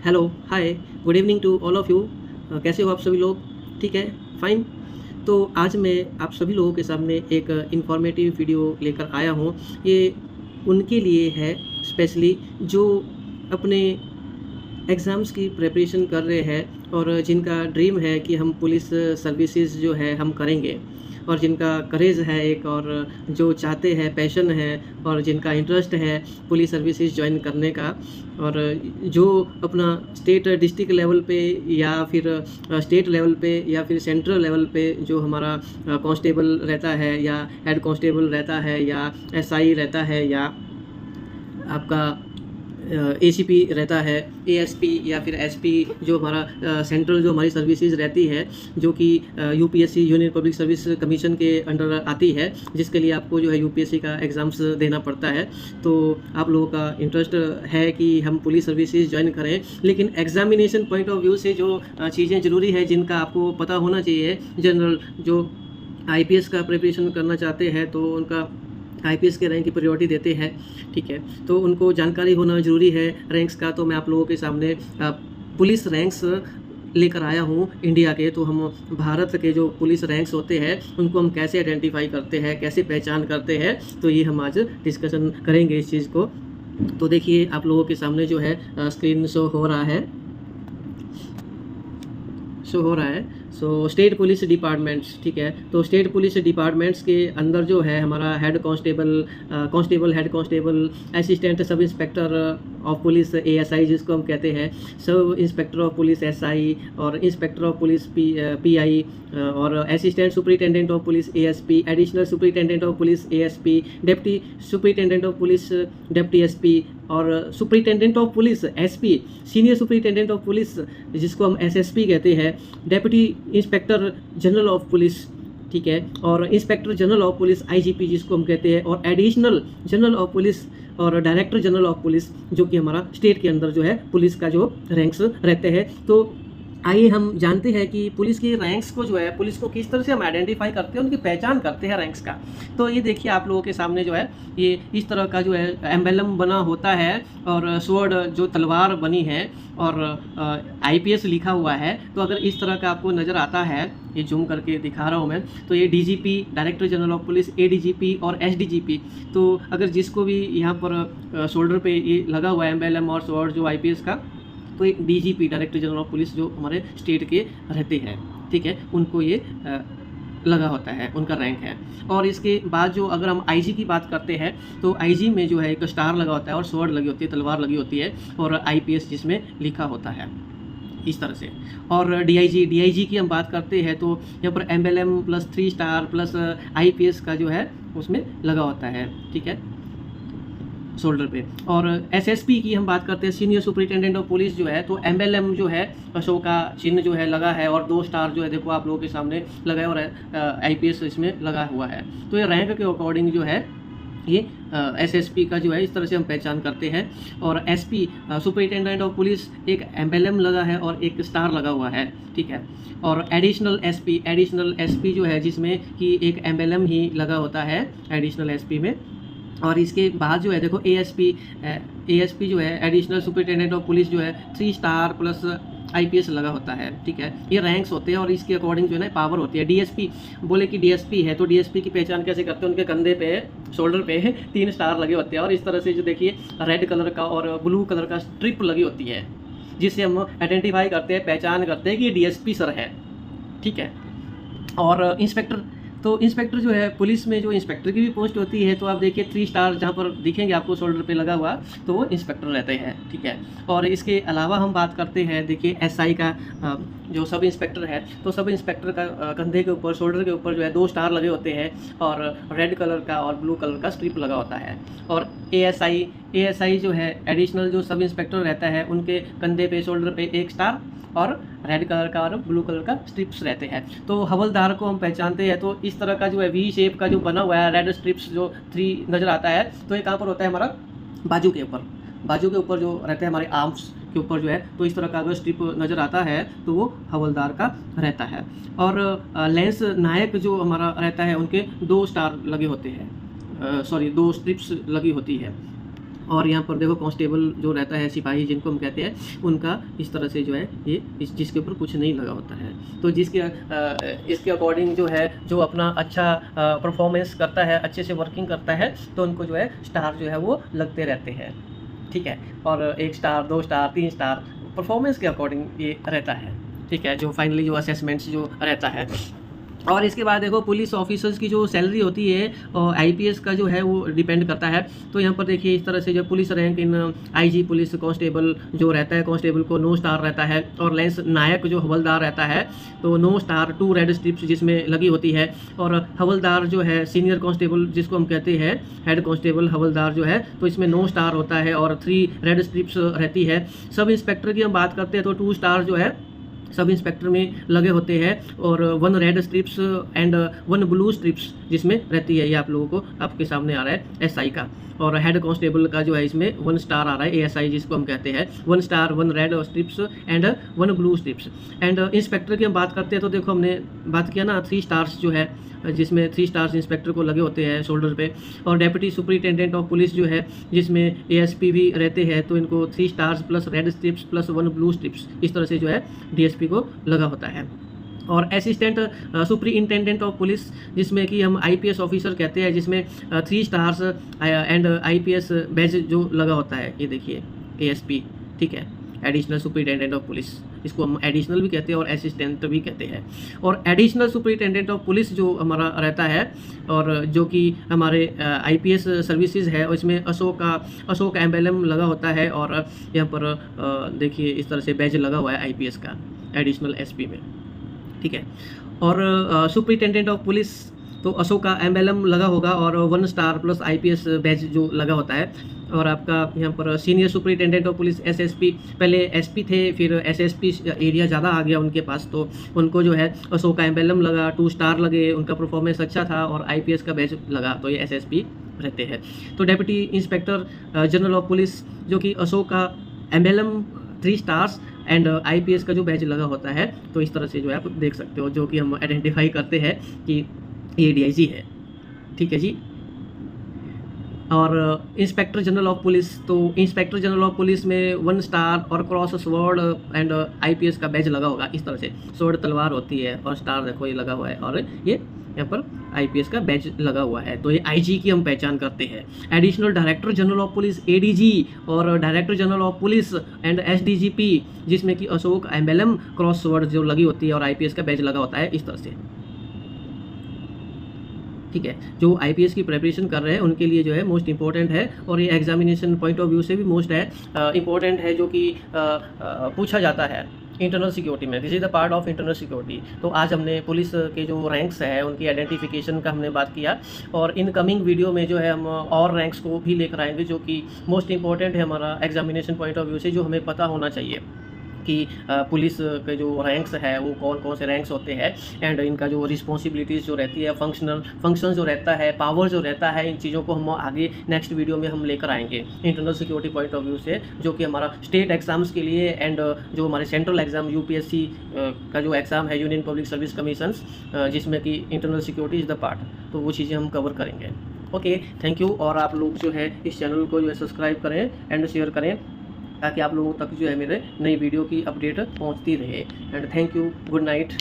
Hello, hi, good evening to all of you. कैसे हो आप सभी लोग? ठीक है, फाइन। तो आज मैं आप सभी लोगों के सामने एक इन्फॉर्मेटिव वीडियो लेकर आया हूँ। ये उनके लिए है स्पेशली जो अपने एग्ज़ाम्स की प्रिपरेशन कर रहे हैं और जिनका ड्रीम है कि हम पुलिस सर्विसेज जो है हम करेंगे, और जिनका करेज है एक, और जो चाहते हैं, पैशन है, और जिनका इंटरेस्ट है पुलिस सर्विसेज ज्वाइन करने का, और जो अपना स्टेट डिस्ट्रिक्ट लेवल पे या फिर स्टेट लेवल पे या फिर सेंट्रल लेवल पे जो हमारा कांस्टेबल रहता है या हेड कांस्टेबल रहता है या एसआई रहता है या आपका एसीपी रहता है, एएसपी या फिर एसपी, जो हमारा सेंट्रल जो हमारी सर्विसेज रहती है, जो कि UPSC union public service commission के अंडर आती है, जिसके लिए आपको जो है यूपीएससी का एग्ज़ाम्स देना पड़ता है। तो आप लोगों का इंटरेस्ट है कि हम पुलिस सर्विसेज ज्वाइन करें, लेकिन एग्जामिनेशन पॉइंट ऑफ व्यू से जो चीज़ें ज़रूरी है जिनका आपको पता होना चाहिए, जनरल जो आईपीएस का प्रिपरेशन करना चाहते हैं तो उनका आईपीएस के रैंक की प्रायोरिटी देते हैं, ठीक है, तो उनको जानकारी होना ज़रूरी है रैंक्स का। तो मैं आप लोगों के सामने पुलिस रैंक्स लेकर आया हूँ इंडिया के। तो हम भारत के जो पुलिस रैंक्स होते हैं उनको हम कैसे आइडेंटिफाई करते हैं, कैसे पहचान करते हैं, तो ये हम आज डिस्कशन करेंगे इस चीज़ को। तो देखिए आप लोगों के सामने जो है स्क्रीन शो हो रहा है, सो स्टेट पुलिस डिपार्टमेंट्स, ठीक है। तो स्टेट पुलिस डिपार्टमेंट्स के अंदर जो है हमारा head constable, head constable, assistant sub inspector of police ASI जिसको हम कहते हैं, sub inspector of police SI, और इंस्पेक्टर ऑफ पुलिस पीआई, और assistant superintendent of police ASP, additional superintendent of police ASP, deputy superintendent of police deputy SP, और superintendent of police SP, senior superintendent of police जिसको हम SSP कहते हैं, deputy inspector general of police, ठीक है, और inspector general of police IGP जिसको हम कहते हैं, और एडिशनल जनरल ऑफ पुलिस और डायरेक्टर जनरल ऑफ पुलिस, जो कि हमारा स्टेट के अंदर जो है पुलिस का जो रैंक्स रहते हैं। तो आइए हम जानते हैं कि पुलिस की रैंक्स को जो है, पुलिस को किस तरह से हम आइडेंटिफाई करते हैं, उनकी पहचान करते हैं रैंक्स का। तो ये देखिए आप लोगों के सामने जो है ये इस तरह का जो है एम्बेलम बना होता है, और स्वॉर्ड जो तलवार बनी है, और आईपीएस लिखा हुआ है। तो अगर इस तरह का आपको नज़र आता है, ये जूम करके दिखा रहा हूँ मैं, तो ये DGP, director general of police, ADGP और एसडीजीपी। तो अगर जिसको भी यहाँ पर शोल्डर पे ये लगा हुआ है एम्बेलम और स्वॉर्ड जो आईपीएस का, तो एक DGP, director general of police, जो हमारे स्टेट के रहते हैं, ठीक है, उनको ये लगा होता है, उनका रैंक है। और इसके बाद जो अगर हम आईजी की बात करते हैं, तो आईजी में जो है एक स्टार लगा होता है और स्वॉर्ड लगी होती है, तलवार लगी होती है, और आईपीएस जिसमें लिखा होता है इस तरह से। और डीआईजी की हम बात करते हैं तो यहाँ पर एम्बेलम प्लस 3 स्टार प्लस आईपीएस का जो है उसमें लगा होता है, ठीक है, शोल्डर पे। और एसएसपी की हम बात करते हैं, सीनियर सुपरिटेंडेंट ऑफ पुलिस जो है, तो एम्बेलम जो है अशोक का चिन्ह जो है लगा है, और 2 स्टार जो है देखो आप लोगों के सामने लगा है, और आईपीएस इसमें लगा हुआ है। तो ये रैंक के अकॉर्डिंग जो है ये एसएसपी का जो है इस तरह से हम पहचान करते हैं। और एसपी सुपरिटेंडेंट ऑफ पुलिस, एक एम्बेलम लगा है और एक स्टार लगा हुआ है, ठीक है। और एडिशनल एसपी जो है जिसमें कि एक एम्बेलम ही लगा होता है एडिशनल एसपी में। और इसके बाद जो है देखो एएसपी जो है एडिशनल सुपरिटेंडेंट ऑफ पुलिस जो है 3 स्टार प्लस आईपीएस लगा होता है, ठीक है। ये रैंक्स होते हैं और इसके अकॉर्डिंग जो है ना पावर होती है। डीएसपी बोले कि डीएसपी है, तो डीएसपी की पहचान कैसे करते हैं, उनके कंधे पे, शोल्डर पे 3 स्टार लगे होते हैं, और इस तरह से जो देखिए रेड कलर का और ब्लू कलर का स्ट्रिप लगी होती है, जिससे हम आइडेंटिफाई करते हैं, पहचान करते हैं कि ये डीएसपी सर है, ठीक है। और इंस्पेक्टर, तो इंस्पेक्टर जो है पुलिस में जो इंस्पेक्टर की भी पोस्ट होती है, तो आप देखिए 3 स्टार जहाँ पर दिखेंगे आपको शोल्डर पे लगा हुआ, तो वो इंस्पेक्टर रहते हैं, ठीक है। और इसके अलावा हम बात करते हैं, देखिए एसआई का जो सब इंस्पेक्टर है, तो सब इंस्पेक्टर का कंधे के ऊपर, शोल्डर के ऊपर जो है 2 स्टार लगे होते हैं, और रेड कलर का और ब्लू कलर का स्ट्रिप लगा होता है। और एएसआई जो है एडिशनल जो सब इंस्पेक्टर रहता है, उनके कंधे पे, शोल्डर पे 1 स्टार और रेड कलर का और ब्लू कलर का स्ट्रिप्स रहते हैं। तो हवलदार को हम पहचानते हैं, तो इस तरह का जो है वी शेप का जो बना हुआ है रेड स्ट्रिप्स जो 3 नज़र आता है, तो ये कहाँ पर होता है, हमारा बाजू के ऊपर जो रहते हैं हमारे आर्म्स के ऊपर जो है, तो इस तरह का अगर स्ट्रिप नज़र आता है तो वो हवलदार का रहता है। और लेंस नायक जो हमारा रहता है, उनके 2 स्टार लगे होते हैं, 2 स्ट्रिप्स लगी होती है, और यहाँ पर देखो कांस्टेबल जो रहता है, सिपाही जिनको हम कहते हैं, उनका इस तरह से जो है ये जिसके ऊपर कुछ नहीं लगा होता है। तो इसके अकॉर्डिंग जो है, जो अपना अच्छा परफॉर्मेंस करता है, अच्छे से वर्किंग करता है, तो उनको जो है स्टार जो है वो लगते रहते हैं, ठीक है। और 1 स्टार, 2 स्टार, 3 स्टार परफॉर्मेंस के अकॉर्डिंग ये रहता है, ठीक है, जो फाइनली जो असेसमेंट्स जो रहता है। और इसके बाद देखो पुलिस ऑफिसर्स की जो सैलरी होती है और आईपीएस का जो है वो डिपेंड करता है। तो यहाँ पर देखिए इस तरह से जो police rank in IG police constable जो रहता है, कांस्टेबल को 9 स्टार रहता है। और लेंस नायक जो हवलदार रहता है तो 9 स्टार 2 रेड स्ट्रिप्स जिसमें लगी होती है। और हवलदार जो है सीनियर कांस्टेबल जिसको हम कहते हैं हेड कांस्टेबल हवलदार जो है, तो इसमें 9 स्टार होता है और 3 रेड स्ट्रिप्स रहती है। सब इंस्पेक्टर की हम बात करते हैं तो 2 स्टार जो है सब इंस्पेक्टर में लगे होते हैं और 1 red strips and 1 blue strips जिसमें रहती है। ये आप लोगों को आपके सामने आ रहा है एसआई का। और हेड कांस्टेबल का जो है इसमें 1 स्टार आ रहा है, एएसआई जिसको हम कहते हैं, 1 star 1 red strips and 1 blue strips. And inspector की हम बात करते हैं तो देखो हमने बात किया ना 3 स्टार्स जो है, जिसमें 3 स्टार्स इंस्पेक्टर को लगे होते हैं शोल्डर पे। और डेप्यूटी सुपरिटेंडेंट ऑफ पुलिस जो है जिसमें एएसपी भी रहते हैं, तो इनको 3 stars plus red strips plus 1 blue strips इस तरह से जो है डीएसपी को लगा होता है। और असिस्टेंट सुपरिटेंडेंट ऑफ पुलिस जिसमें कि हम आईपीएस ऑफिसर कहते हैं, जिसमें 3 स्टार्स एंड आईपीएस बैज जो लगा होता है, ये देखिए एएसपी, ठीक है, एडिशनल सुपरिटेंडेंट ऑफ पुलिस, इसको हम एडिशनल भी कहते हैं और असिस्टेंट भी कहते हैं। और एडिशनल सुपरिटेंडेंट ऑफ पुलिस जो हमारा रहता है और जो कि हमारे आईपीएस सर्विसेज है, और इसमें अशोक एम्बेलम लगा होता है। और यहाँ पर देखिए इस तरह से बैज लगा हुआ है आईपीएस का एडिशनल एसपी में, ठीक है। और सुपरिटेंडेंट ऑफ पुलिस तो अशोक का एम्बेलम लगा होगा और 1 स्टार प्लस आईपीएस बैज जो लगा होता है। और आपका यहाँ पर senior superintendent of police SSP, पहले एसपी थे फिर एसएसपी एरिया ज़्यादा आ गया उनके पास, तो उनको जो है अशोक का एम्बेलम लगा, 2 स्टार लगे, उनका परफॉर्मेंस अच्छा था और आईपीएस का बैज लगा, तो ये एसएसपी रहते हैं। तो deputy inspector general of police जो कि अशोक का एम्बेलम 3 स्टार्स एंड आईपीएस का जो बैज लगा होता है, तो इस तरह से जो है आप देख सकते हो, जो कि हम आइडेंटिफाई करते हैं कि ये डीआईजी है, ठीक है जी। और इंस्पेक्टर जनरल ऑफ पुलिस, तो इंस्पेक्टर जनरल ऑफ पुलिस में 1 स्टार और क्रॉस स्वॉर्ड एंड आईपीएस का बैज लगा होगा। इस तरह से स्वॉर्ड तलवार होती है और स्टार देखो ये लगा हुआ है, और ये यहाँ पर आईपीएस का बैज लगा हुआ है। तो ये आईजी की हम पहचान करते हैं। Additional director general of police ADG और director general of police and SDGP जिसमें कि अशोक एम्बेलम क्रॉस स्वॉर्ड जो लगी होती है और आईपीएस का बैज लगा होता है, इस तरह से, ठीक है। जो आईपीएस की प्रिपरेशन कर रहे हैं उनके लिए जो है मोस्ट इंपॉर्टेंट है, और ये एग्जामिनेशन पॉइंट ऑफ व्यू से भी मोस्ट है इंपॉर्टेंट है, जो कि पूछा जाता है इंटरनल सिक्योरिटी में। This is the part of internal security. तो आज हमने पुलिस के जो रैंक्स है उनकी आइडेंटिफिकेशन का हमने बात किया, और इन कमिंग वीडियो में जो है हम और रैंक्स को भी लेकर आएंगे, जो कि मोस्ट इंपॉर्टेंट है हमारा एग्जामिनेशन पॉइंट ऑफ व्यू से, जो हमें पता होना चाहिए कि पुलिस के जो रैंक्स है वो कौन कौन से रैंक्स होते हैं, एंड इनका जो रिस्पॉन्सिबिलिटीज़ जो रहती है, फंक्शन जो रहता है, पावर जो रहता है, इन चीज़ों को हम आगे नेक्स्ट वीडियो में हम लेकर आएंगे internal security point of view से, जो कि हमारा स्टेट एग्जाम्स के लिए एंड जो हमारे सेंट्रल एग्जाम यूपीएससी का जो एग्ज़ाम है, यूनियन पब्लिक सर्विस कमीशंस, जिसमें कि internal security is the part, तो वो चीज़ें हम कवर करेंगे। Okay, thank you. और आप लोग जो है इस चैनल को जो है सब्सक्राइब करें एंड शेयर करें, ताकि आप लोगों तक जो है मेरे नई वीडियो की अपडेट पहुंचती रहे। And thank you, good night.